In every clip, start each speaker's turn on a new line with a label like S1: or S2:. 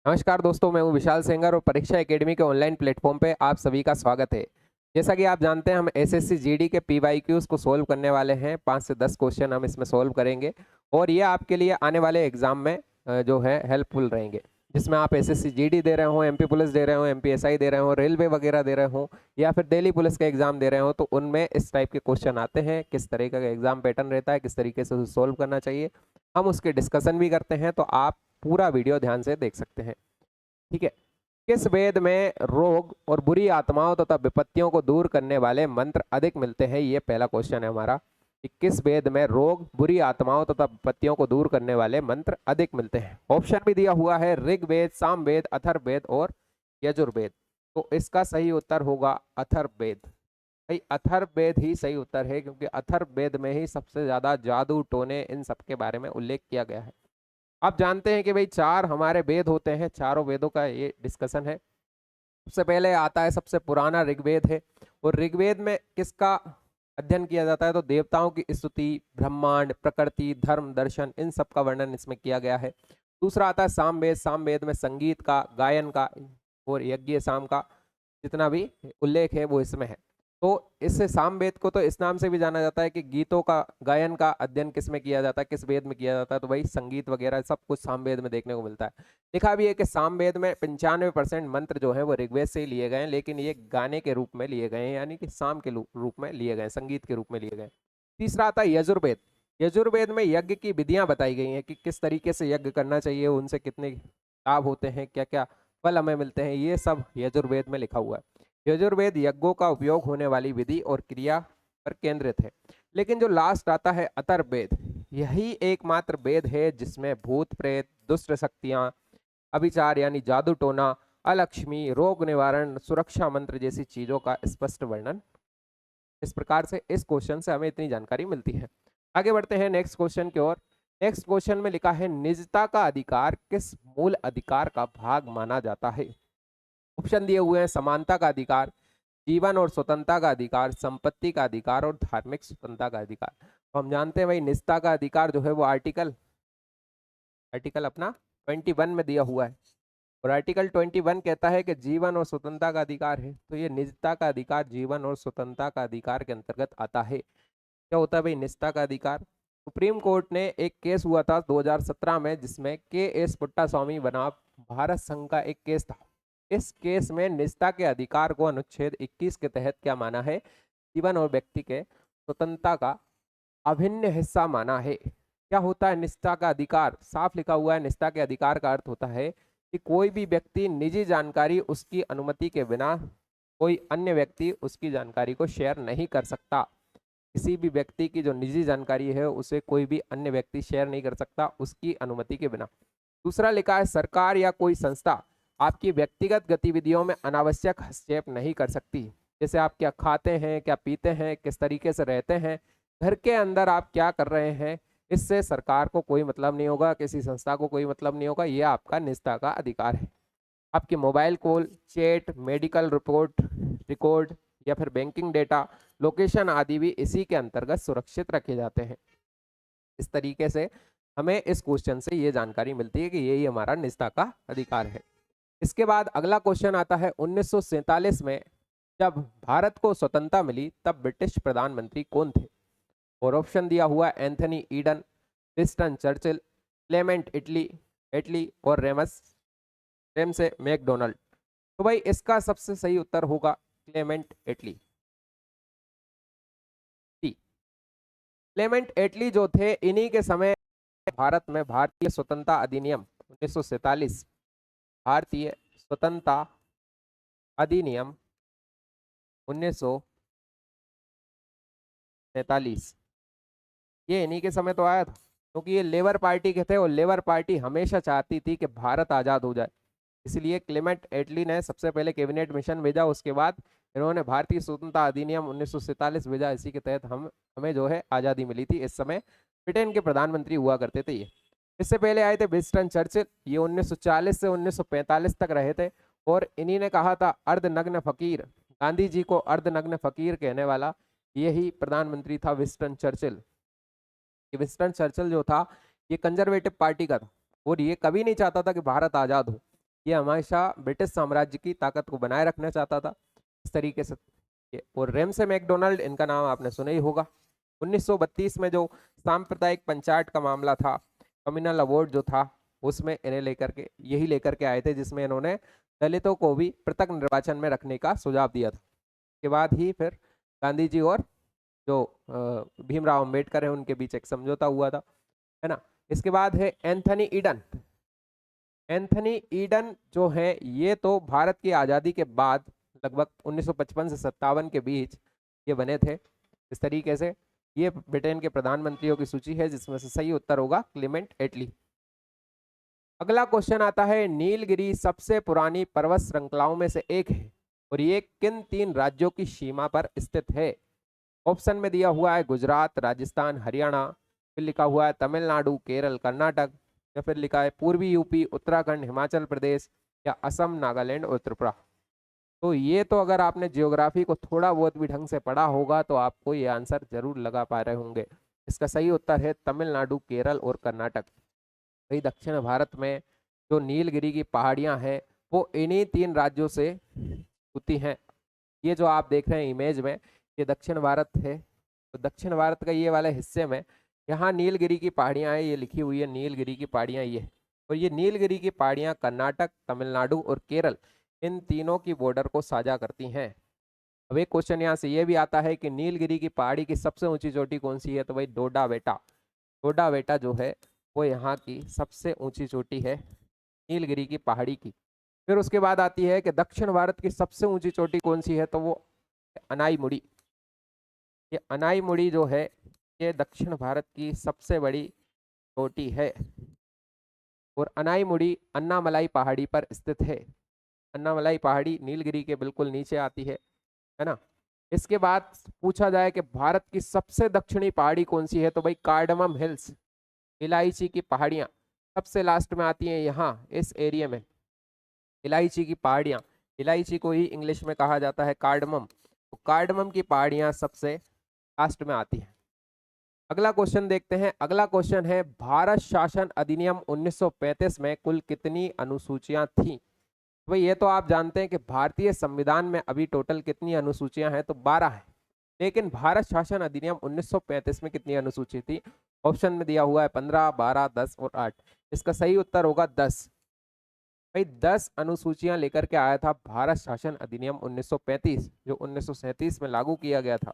S1: नमस्कार दोस्तों, मैं हूं विशाल सेंगर और परीक्षा एकेडमी के ऑनलाइन प्लेटफॉर्म पे आप सभी का स्वागत है। जैसा कि आप जानते हैं, हम एसएससी जीडी के पीवाईक्यूज को सोल्व करने वाले हैं। 5 से 10 क्वेश्चन हम इसमें सोल्व करेंगे और ये आपके लिए आने वाले एग्जाम में जो है हेल्पफुल रहेंगे, जिसमें आप एसएससी जीडी दे रहे हो, एमपी पुलिस दे रहे हो, एमपीएसआई दे रहे हो, रेलवे वगैरह दे रहे हो या फिर दिल्ली पुलिस का एग्जाम दे रहे हो, तो उनमें इस टाइप के क्वेश्चन आते हैं। किस तरीके का एग्जाम पैटर्न रहता है, किस तरीके से उसे सोल्व करना चाहिए, हम उसके डिस्कशन भी करते हैं। तो आप पूरा वीडियो ध्यान से देख सकते हैं, ठीक है। किस वेद में रोग और बुरी आत्माओं तथा विपत्तियों को दूर करने वाले मंत्र अधिक मिलते हैं? ये पहला क्वेश्चन है हमारा कि किस वेद में रोग, बुरी आत्माओं तथा विपत्तियों को दूर करने वाले मंत्र अधिक मिलते हैं। ऑप्शन भी दिया हुआ है ऋग्वेद, सामवेद, अथर्ववेद और यजुर्वेद। तो इसका सही उत्तर होगा अथर्ववेद। भाई अथर्ववेद ही सही उत्तर है, क्योंकि अथर्ववेद में ही सबसे ज्यादा जादू टोने इन सब के बारे में उल्लेख किया गया है। आप जानते हैं कि भाई 4 हमारे वेद होते हैं, चारों वेदों का ये डिस्कशन है। सबसे पहले आता है, सबसे पुराना ऋग्वेद है। और ऋग्वेद में किसका अध्ययन किया जाता है? तो देवताओं की स्तुति, ब्रह्मांड, प्रकृति, धर्म, दर्शन, इन सब का वर्णन इसमें किया गया है। दूसरा आता है सामवेद। सामवेद में संगीत का, गायन का और यज्ञ साम का जितना भी उल्लेख है वो इसमें है। तो इस सामवेद को तो इस नाम से भी जाना जाता है कि गीतों का, गायन का अध्ययन किस में किया जाता है, किस वेद में किया जाता है? तो भाई संगीत वगैरह सब कुछ सामवेद में देखने को मिलता है। लिखा भी है कि सामवेद में 95% मंत्र जो है वो ऋग्वेद से ही लिए गए हैं, लेकिन ये गाने के रूप में लिए गए हैं, यानी कि साम के रूप में लिए गए, संगीत के रूप में लिए गए। तीसरा आता है यजुर्वेद। यजुर्वेद में यज्ञ की विधियां बताई गई हैं कि किस तरीके से यज्ञ करना चाहिए, उनसे कितने लाभ होते हैं, क्या क्या फल हमें मिलते हैं, ये सब यजुर्वेद में लिखा हुआ है। यजुर्वेद यज्ञों का उपयोग होने वाली विधि और क्रिया पर केंद्रित है। लेकिन जो लास्ट आता है अथर्ववेद, यही एकमात्र वेद है जिसमें भूत प्रेत, दुष्ट शक्तियां, अभिचार यानी जादू टोना, अलक्ष्मी, रोग निवारण, सुरक्षा मंत्र जैसी चीजों का स्पष्ट वर्णन। इस प्रकार से इस क्वेश्चन से हमें इतनी जानकारी मिलती है। आगे बढ़ते हैं नेक्स्ट क्वेश्चन की ओर। नेक्स्ट क्वेश्चन में लिखा है निजता का अधिकार किस मूल अधिकार का भाग माना जाता है? ऑप्शन दिए हुए हैं समानता का अधिकार, जीवन और स्वतंत्रता का अधिकार, संपत्ति का अधिकार और धार्मिक स्वतंत्रता का अधिकार। तो हम जानते हैं भाई निजता का अधिकार जो है वो आर्टिकल आर्टिकल अपना 21 में दिया हुआ है। और आर्टिकल 21 कहता है कि जीवन और स्वतंत्रता का अधिकार है। तो ये निजता का अधिकार जीवन और स्वतंत्रता का अधिकार के अंतर्गत आता है। क्या होता है भाई निजता का अधिकार? सुप्रीम कोर्ट ने एक केस हुआ था 2017 में, जिसमें के एस पुट्टास्वामी बनाम भारत संघ का एक केस था। इस केस में निजता के अधिकार को अनुच्छेद 21 के तहत क्या माना है? जीवन और व्यक्ति के स्वतंत्रता का अभिन्न हिस्सा माना है। क्या होता है निजता का अधिकार? साफ लिखा हुआ है, निजता के अधिकार का अर्थ होता है कि कोई भी व्यक्ति निजी जानकारी उसकी अनुमति के बिना कोई अन्य व्यक्ति उसकी जानकारी को शेयर नहीं कर सकता। किसी भी व्यक्ति की जो निजी जानकारी है उसे कोई भी अन्य व्यक्ति शेयर नहीं कर सकता उसकी अनुमति के बिना। दूसरा लिखा है सरकार या कोई संस्था आपकी व्यक्तिगत गतिविधियों में अनावश्यक हस्तक्षेप नहीं कर सकती। जैसे आप क्या खाते हैं, क्या पीते हैं, किस तरीके से रहते हैं, घर के अंदर आप क्या कर रहे हैं, इससे सरकार को कोई मतलब नहीं होगा, किसी संस्था को कोई मतलब नहीं होगा। यह आपका निजता का अधिकार है। आपके mobile call, chat, medical report record या फिर बैंकिंग डेटा, लोकेशन आदि भी इसी के अंतर्गत सुरक्षित रखे जाते हैं। इस तरीके से हमें इस क्वेश्चन से ये जानकारी मिलती है कि यही हमारा निजता का अधिकार है। इसके बाद अगला क्वेश्चन आता है 1947 में जब भारत को स्वतंत्रता मिली तब ब्रिटिश प्रधानमंत्री कौन थे? और ऑप्शन दिया हुआ है Anthony Eden, Winston Churchill, Clement Italy Italy और रेमसे मैकडोनल्ड। तो भाई इसका सबसे सही उत्तर होगा क्लेमेंट एटली। क्लेमेंट एटली जो थे, इन्हीं के समय भारत में भारतीय स्वतंत्रता अधिनियम 1947, भारतीय स्वतंत्रता अधिनियम 1947, ये इन्हीं के समय तो आया था, क्योंकि ये लेबर पार्टी के थे और लेबर पार्टी हमेशा चाहती थी कि भारत आज़ाद हो जाए। इसलिए क्लेमेंट एटली ने सबसे पहले कैबिनेट मिशन भेजा, उसके बाद इन्होंने भारतीय स्वतंत्रता अधिनियम 1947 भेजा। इसी के तहत हमें जो है आज़ादी मिली थी। इस समय ब्रिटेन के प्रधानमंत्री हुआ करते थे ये। इससे पहले आए थे विंस्टन चर्चिल, ये 1940 से 1945 तक रहे थे और इन्हीं ने कहा था अर्धनग्न फकीर, गांधी जी को अर्धनग्न फकीर कहने वाला यही प्रधानमंत्री था विंस्टन चर्चिल। विंस्टन चर्चिल जो था ये कंजर्वेटिव पार्टी का था और ये कभी नहीं चाहता था कि भारत आज़ाद हो। ये हमेशा ब्रिटिश साम्राज्य की ताकत को बनाए रखना चाहता था इस तरीके से। और रेमसे मैकडोनाल्ड, इनका नाम आपने सुना ही होगा। 1932 में जो सांप्रदायिक पंचायत का मामला था, कम्युनल अवार्ड जो था, उसमें इन्हें लेकर के यही लेकर के आए थे, जिसमें इन्होंने दलितों को भी पृथक निर्वाचन में रखने का सुझाव दिया था। के बाद ही फिर गांधी जी और जो भीमराव अंबेडकर है उनके बीच एक समझौता हुआ था, है ना। इसके बाद है एंथनी ईडन। एंथनी ईडन जो है ये तो भारत की आज़ादी के बाद लगभग 1955 से 57 के बीच ये बने थे इस तरीके से। ये ब्रिटेन के प्रधानमंत्रियों की सूची है, जिसमें से सही उत्तर होगा क्लेमेंट एटली। अगला क्वेश्चन आता है, नीलगिरी सबसे पुरानी पर्वत श्रृंखलाओं में से एक है और ये किन 3 राज्यों की सीमा पर स्थित है? ऑप्शन में दिया हुआ है गुजरात, राजस्थान, हरियाणा, फिर लिखा हुआ है तमिलनाडु, केरल, कर्नाटक, या फिर लिखा है पूर्वी यूपी, उत्तराखंड, हिमाचल प्रदेश, या असम, नागालैंड और त्रिपुरा। तो ये तो अगर आपने जियोग्राफी को थोड़ा बहुत भी ढंग से पढ़ा होगा तो आपको ये आंसर जरूर लगा पा रहे होंगे। इसका सही उत्तर है तमिलनाडु, केरल और कर्नाटक। वही दक्षिण भारत में जो नीलगिरी की पहाड़ियां हैं वो इन्हीं 3 राज्यों से होती हैं। ये जो आप देख रहे हैं इमेज में, ये दक्षिण भारत है। तो दक्षिण भारत का ये वाले हिस्से में यहाँ नीलगिरी की पहाड़ियाँ हैं, ये लिखी हुई है नीलगिरी की पहाड़ियाँ ये। और ये नीलगिरी की पहाड़ियाँ कर्नाटक, तमिलनाडु और केरल, इन तीनों की बॉर्डर को साझा करती हैं। अब एक क्वेश्चन यहाँ से ये भी आता है कि नीलगिरी की पहाड़ी की सबसे ऊंची चोटी कौन सी है? तो भाई डोडा बेटा। डोडा बेटा जो है वो यहाँ की सबसे ऊंची चोटी है नीलगिरी की पहाड़ी की। फिर उसके बाद आती है कि दक्षिण भारत की सबसे ऊंची चोटी कौन सी है? तो वो अनाईमुड़ी। ये अनाईमुड़ी जो है ये दक्षिण भारत की सबसे बड़ी चोटी है और अनाईमुड़ी अन्नामलाई पहाड़ी पर स्थित है। अन्नामलाई पहाड़ी नीलगिरी के बिल्कुल नीचे आती है ना। इसके बाद पूछा जाए कि भारत की सबसे दक्षिणी पहाड़ी कौन सी है? तो भाई कार्डमम हिल्स, इलायची की पहाड़ियाँ सबसे लास्ट में आती हैं यहाँ इस एरिया में। इलायची की पहाड़ियाँ, इलायची को ही इंग्लिश में कहा जाता है कार्डमम, तो कार्डमम की पहाड़ियाँ सबसे लास्ट में आती हैं। अगला क्वेश्चन देखते हैं। अगला क्वेश्चन है, भारत शासन अधिनियम 1935 में कुल कितनी अनुसूचियां थी? भाई ये तो आप जानते हैं कि भारतीय संविधान में अभी टोटल कितनी अनुसूचियां हैं? तो 12 है। लेकिन भारत शासन अधिनियम 1935 में कितनी अनुसूची थी? ऑप्शन में दिया हुआ है 15, 12, 10 और 8। इसका सही उत्तर होगा 10। भाई 10 अनुसूचियां लेकर के आया था भारत शासन अधिनियम 1935, जो 1937 में लागू किया गया था।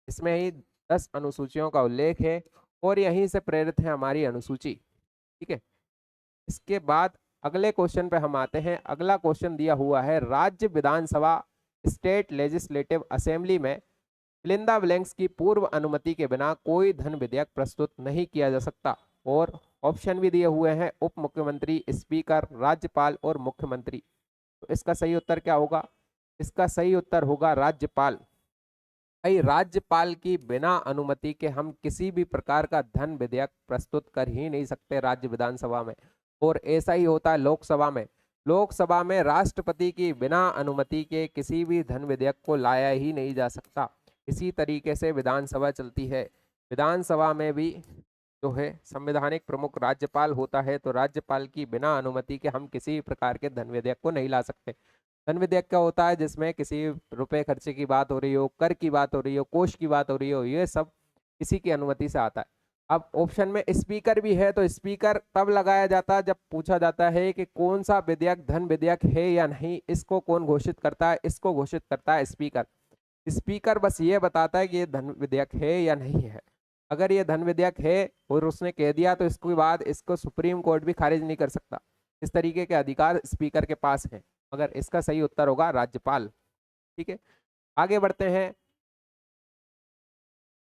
S1: इसमें ही 10 अनुसूचियों का उल्लेख है और यहीं से प्रेरित है हमारी अनुसूची। ठीक है। इसके बाद अगले क्वेश्चन पे हम आते हैं। अगला क्वेश्चन दिया हुआ है, राज्य विधानसभा स्टेट लेजिस्लेटिव असेंबली में फिलिंदा ब्लैंक्स की पूर्व अनुमति के बिना कोई धन विधेयक प्रस्तुत नहीं किया जा सकता। और ऑप्शन भी दिए हुए हैं उप मुख्यमंत्री, स्पीकर, राज्यपाल और मुख्यमंत्री। तो इसका सही उत्तर क्या होगा? इसका सही उत्तर होगा राज्यपाल। भाई राज्यपाल की बिना अनुमति के हम किसी भी प्रकार का धन विधेयक प्रस्तुत कर ही नहीं सकते राज्य विधानसभा में। और ऐसा ही होता है लोकसभा में। लोकसभा में राष्ट्रपति की बिना अनुमति के किसी भी धन विधेयक को लाया ही नहीं जा सकता। इसी तरीके से विधानसभा चलती है। विधानसभा में भी जो है संवैधानिक प्रमुख राज्यपाल होता है, तो राज्यपाल की बिना अनुमति के हम किसी प्रकार के धन विधेयक को नहीं ला सकते। धन विधेयक क्या होता है? जिसमें किसी रुपए खर्चे की बात हो रही हो, कर की बात हो रही हो, कोष की बात हो रही हो, ये सब किसी की अनुमति से आता है। अब ऑप्शन में स्पीकर भी है, तो स्पीकर तब लगाया जाता है जब पूछा जाता है कि कौन सा विधेयक धन विधेयक है या नहीं। इसको कौन घोषित करता है? इसको घोषित करता है स्पीकर। स्पीकर बस ये बताता है कि ये धन विधेयक है या नहीं है। अगर ये धन विधेयक है और उसने कह दिया तो इसके बाद इसको सुप्रीम कोर्ट भी खारिज नहीं कर सकता। इस तरीके के अधिकार स्पीकर के पास हैं। मगर इसका सही उत्तर होगा राज्यपाल। ठीक है, आगे बढ़ते हैं।